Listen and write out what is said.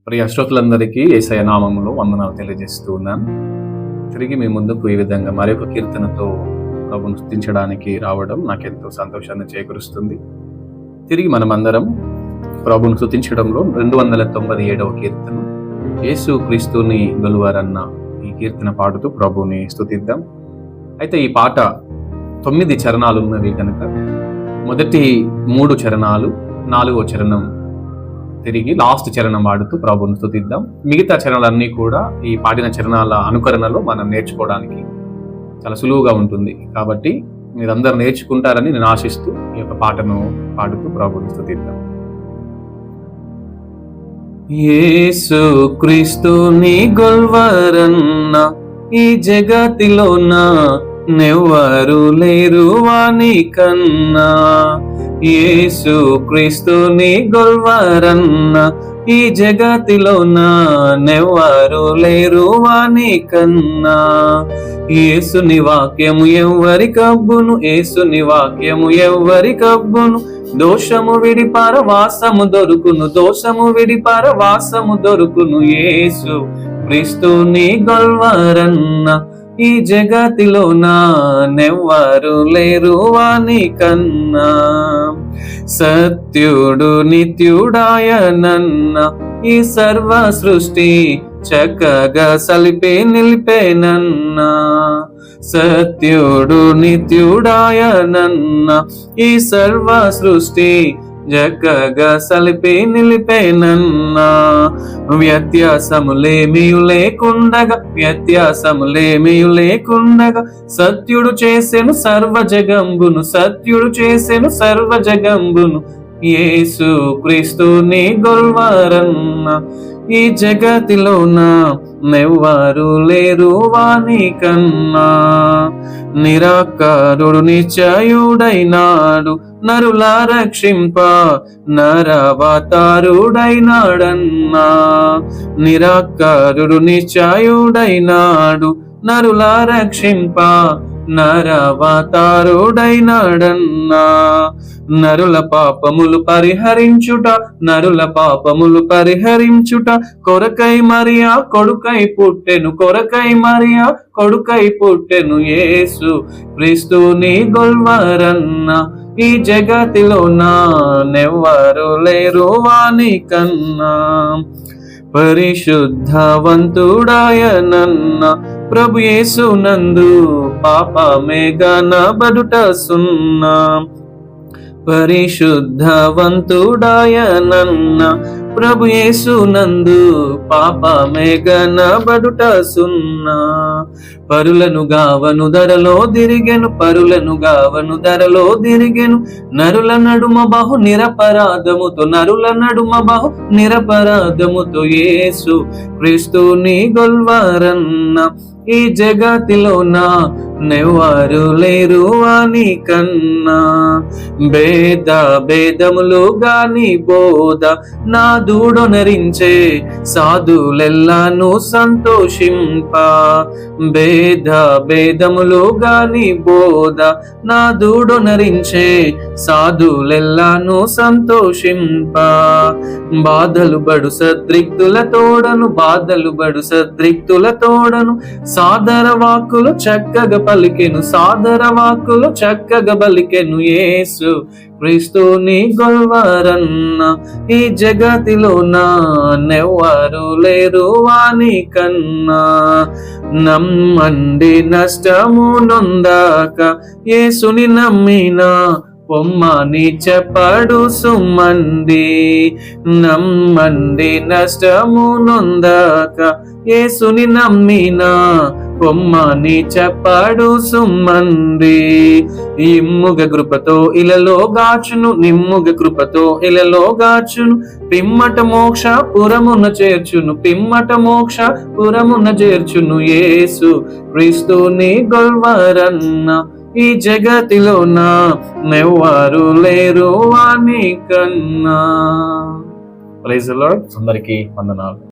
ప్రియ శ్రోతలందరికీ యేసయ్య నామములో వందనాలు తెలియజేస్తూ ఉన్నాను. తిరిగి మీ ముందుకు ఈ విధంగా మరొక కీర్తనతో ప్రభును స్తుతించడానికి రావడం నాకెంతో సంతోషాన్ని చేకూరుస్తుంది. తిరిగి మనమందరం ప్రభును స్తుతించడంలో 297వ కీర్తన యేసు క్రీస్తుని గొలువారన్న ఈ కీర్తన పాడుతూ ప్రభుని స్తుతిద్దాం. అయితే ఈ పాట 9 చరణాలు ఉన్నవి కనుక మొదటి 3 చరణాలు, 4వ చరణం తిరిగి లాస్ట్ చరణం పాడుతూ ప్రభుని స్తుతిద్దాం. మిగతా చరణాలన్నీ కూడా ఈ పాడిన చరణాల అనుకరణలో మనం నేర్చుకోవడానికి చాలా సులువుగా ఉంటుంది. కాబట్టి మీరందరూ నేర్చుకుంటారని నేను ఆశిస్తూ ఈ యొక్క పాటను పాడుతూ ప్రభుని స్తుతిద్దాం. యేసు క్రీస్తుని గొల్వరన్న ఈ జగతిలోన నెవ్వరు లేరు వాని కన్నా. యేసు క్రీస్తుని గొల్వరన్న ఈ జగతిలోన నెవ్వరు లేరు వాని కన్నా. యేసుని వాక్యము ఎవ్వరి కబ్బును, యేసుని వాక్యము ఎవ్వరి కబ్బును. దోషము విడి పరవాసము దొరుకును, దోషము విడి పరవాసము దొరుకును. యేసు క్రీస్తుని గొల్వరన్న ఈ జగతిలోన నెవ్వరు లేరు వాని కన్నా. సత్యుడు నిత్యుడాయనన్న ఈ సర్వ సృష్టి చక్కగా సలిపి నిలిపేనన్నా. సత్యుడు నిత్యుడాయనన్న ఈ సర్వ సృష్టి చక్కగా సలిపి నిలిపేనన్నా. వ్యత్యాసములేమియు లేకుండగా, వ్యత్యాసములేమియు లేకుండగా సత్యుడు చేసెను సర్వ జగంబును, సత్యుడు చేసెను సర్వ జగంబును. యేసు క్రీస్తుని గొల్వరన్న ఈ జగతిలోన నెవ్వరు లేరు వాని కన్నా. నిరాకారుడు నిశ్చయుడైనాడు నరుల రక్షింప నరవతారుడైనాడన్నా. నిరాకారుడు నిశ్చయుడైనాడు నరుల రక్షింప నరవతారుడైనాడన్నా. నరుల పాపములు పరిహరించుట, నరుల పాపములు పరిహరించుట కొరకై మరియా కొడుకై పుట్టెను, కొరకై మరియా కొడుకై పుట్టెను. యేసు క్రీస్తుని గొల్వరన్న ఈ జగతిలోన నెవ్వరు లేరు వాని కన్నా. పరిశుద్ధవంతుడాయనన్న ప్రభు యేసునందు పాపమే గనబడుట సున్నా. పరిశుద్ధవంతుడాయనన్న ప్రభు యేసునందు పాపమే గనబడుట సున్నా. పరులను గావను ధరలో దిరిగెను, పరులను గావను ధరలో దిరిగెను. నరుల నడుమ బహు నిరపరాధముతో, నరుల నడుమ బహు నిరపరాధముతో. యేసు క్రీస్తుని గొల్వరన్న ఈ జగతిలోన నెవ్వరు లేరు వాని కన్నా. భేద భేదములు గాని బోధ నా దూడొనరించే సాధులెల్లాను సంతోషింప. భేద భేదములు గాని బోధ నా దూడొనరించే సాధులెల్లాను సంతోషింప. బాధలు బడు సద్రిక్తుల తోడను, బాధలు బడు సద్రిక్తుల తోడను. సాదర వాక్కులు చక్కగా పలికెను, సాదర వాక్కులు చక్కగా పలికెను. యేసు క్రీస్తుని గొల్వరన్న ఈ జగతిలోన నెవ్వరు లేరు వాని కన్నా. నమ్మండి నష్టము నొందాక యేసుని నమ్మినా పొమ్మని చెప్పడు సుమ్మండి. నమ్మండి నష్టము నొందాక యేసుని నమ్మినా పొమ్మని చెప్పడు సుమ్మండి. ఇమ్ముగ కృపతో ఇలలో గాచును, నిమ్ముగ కృపతో ఇలలో గాచును. పిమ్మట మోక్ష పురమున చేర్చును, పిమ్మట మోక్ష పురమున చేర్చును. యేసు క్రీస్తుని గొల్వరన్న ఈ జగతిలోన నెవ్వరు లేరు వాని కన్నా. Praise the Lord. అందరికీ వందనాలు.